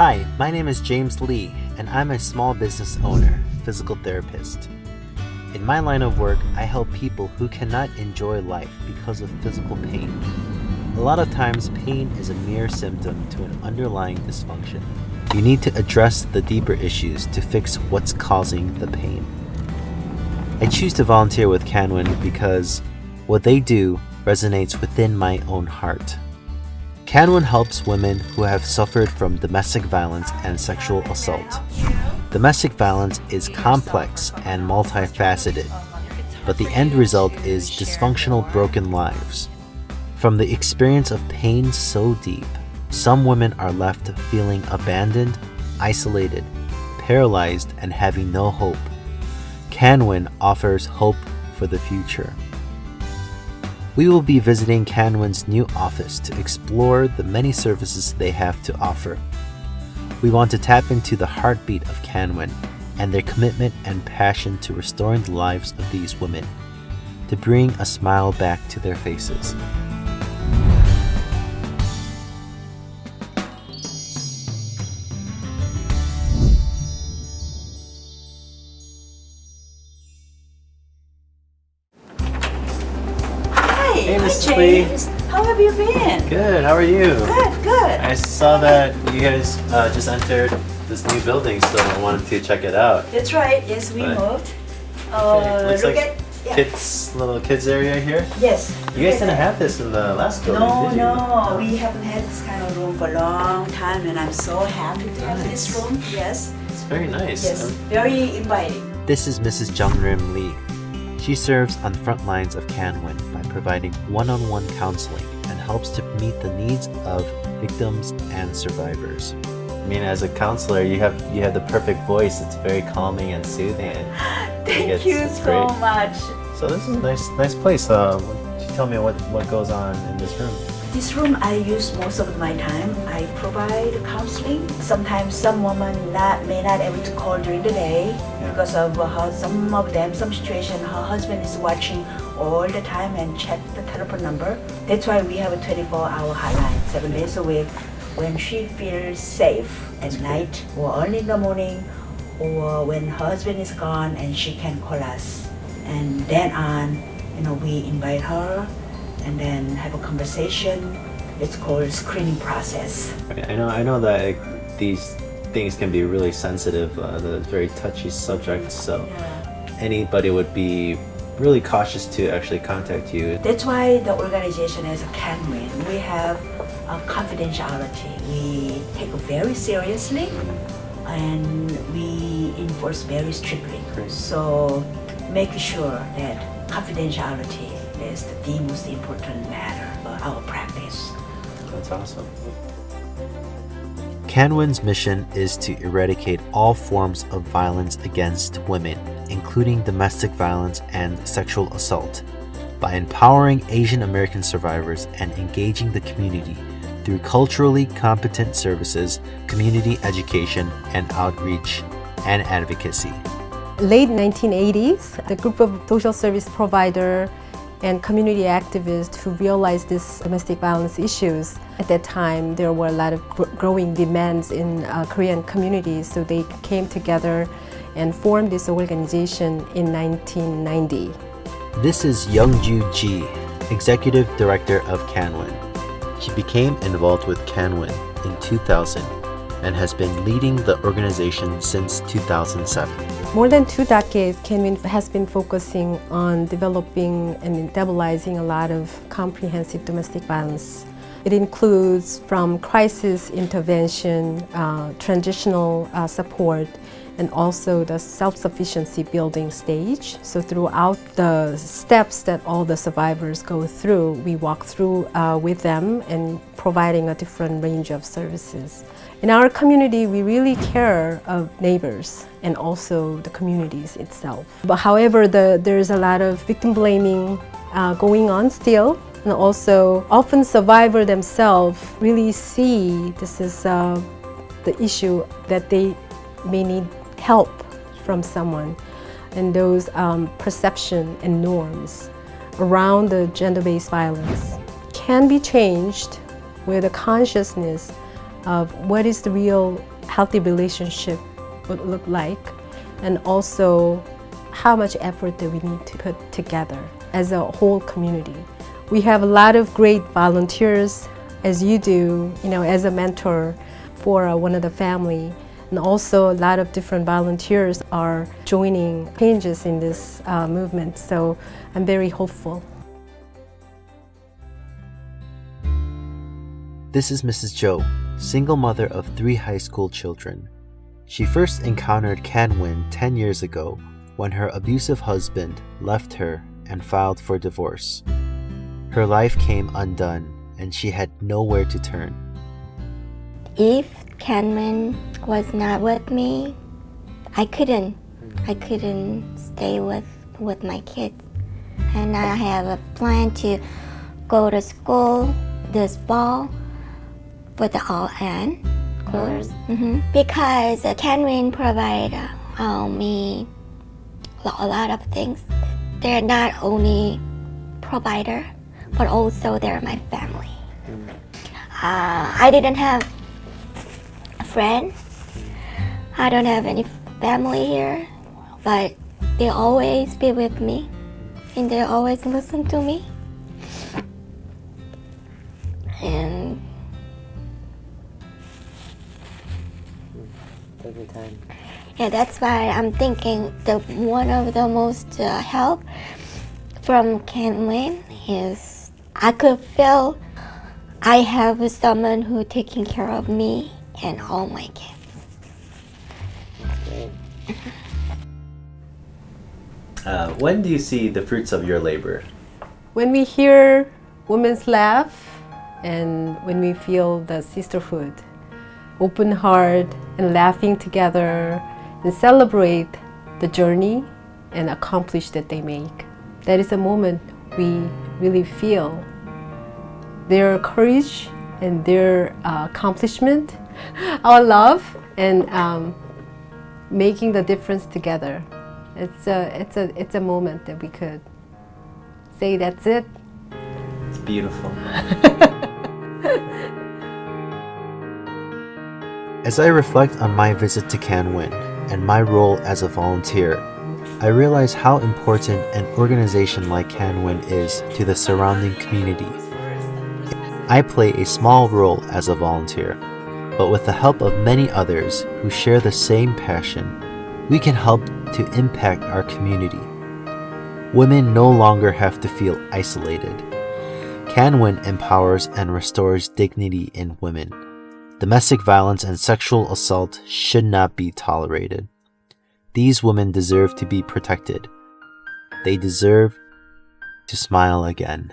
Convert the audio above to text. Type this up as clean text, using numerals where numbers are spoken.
Hi, my name is James Lee, and I'm a small business owner, physical therapist. In my line of work, I help people who cannot enjoy life because of physical pain. A lot of times, pain is a mere symptom to an underlying dysfunction. You need to address the deeper issues to fix what's causing the pain. I choose to volunteer with Canwin because what they do resonates within my own heart. Canwin helps women who have suffered from domestic violence and sexual assault. Domestic violence is complex and multifaceted, but the end result is dysfunctional, broken lives. From the experience of pain so deep, some women are left feeling abandoned, isolated, paralyzed, and having no hope. Canwin offers hope for the future. We will be visiting Canwin's new office to explore the many services they have to offer. We want to tap into the heartbeat of Canwin and their commitment and passion to restoring the lives of these women, to bring a smile back to their faces. Hey, Miss Lee. How have you been? Good, how are you? Good. I saw that you guys just entered this new building, so I wanted to check it out. That's right. Yes, we Right. moved. Looks Look like at little kids area here. Yes. You guys didn't have this in the last building, did you? No. We haven't had this kind of room for a long time, and I'm so happy to have this Nice. room. Yes. It's very nice. Yes. Very inviting. This is Mrs. Jungrim Lee. She serves on the front lines of Canwin by providing one-on-one counseling and helps to meet the needs of victims and survivors. I mean, as a counselor, you have the perfect voice. It's very calming and soothing. Thank you it's so great. much. So this is a nice place. Could you tell me what goes on in this room? This room I use most of my time. I provide counseling. Sometimes some women may not able to call during the day because of some situation her husband is watching all the time and check the telephone number. That's why we have a 24-hour hotline, 7 days a week. When she feels safe at night or early in the morning, or when her husband is gone and she can call us. And then on, we invite her and then have a conversation. It's called screening process. I know that these things can be really sensitive, the very touchy subject, so anybody would be really cautious to actually contact you. That's why the organization is Canwin. We have a confidentiality. We take it very seriously and we enforce very strictly. Great. So make sure that confidentiality is the most important matter of our practice. That's awesome. Canwin's mission is to eradicate all forms of violence against women, including domestic violence and sexual assault, by empowering Asian American survivors and engaging the community through culturally competent services, community education, and outreach and advocacy. Late 1980s, the group of social service provider and community activists who realized these domestic violence issues. At that time, there were a lot of growing demands in Korean communities, so they came together and formed this organization in 1990. This is Youngju Ji, Executive Director of Canwin. She became involved with Canwin in 2000 and has been leading the organization since 2007. More than 2 decades, Canwin has been focusing on developing and stabilizing a lot of comprehensive domestic violence. It includes from crisis intervention, transitional support, and also the self-sufficiency building stage. So throughout the steps that all the survivors go through, we walk through with them and providing a different range of services. In our community, we really care of neighbors and also the communities itself. But however, there's a lot of victim blaming going on still. And also, often survivors themselves really see this is the issue that they may need help from someone. And those perception and norms around the gender-based violence can be changed with a consciousness of what is the real healthy relationship would look like, and also how much effort that we need to put together as a whole community. We have a lot of great volunteers, as you do, as a mentor for one of the family. And also a lot of different volunteers are joining changes in this movement. So I'm very hopeful. This is Mrs. Joe, single mother of 3 high school children. She first encountered Canwin 10 years ago when her abusive husband left her and filed for divorce. Her life came undone and she had nowhere to turn. If Canwin was not with me, I couldn't stay with my kids. And I have a plan to go to school this fall with the all-in course. Because Canwin provide me a lot of things. They're not only provider, but also they're my family. I didn't have a friend. I don't have any family here, but they always be with me and they always listen to me. And every time. Yeah, that's why I'm thinking one of the most help from Canwin is I could feel I have someone who taking care of me and all my kids. When do you see the fruits of your labor? When we hear women's laugh and when we feel the sisterhood, open heart and laughing together and celebrate the journey and accomplish that they make. That is a moment we really feel their courage and their accomplishment, our love, and making the difference together. It's a moment that we could say that's it. It's beautiful. As I reflect on my visit to Canwin and my role as a volunteer, I realize how important an organization like Canwin is to the surrounding community. I play a small role as a volunteer, but with the help of many others who share the same passion, we can help to impact our community. Women no longer have to feel isolated. Canwin empowers and restores dignity in women. Domestic violence and sexual assault should not be tolerated. These women deserve to be protected. They deserve to smile again.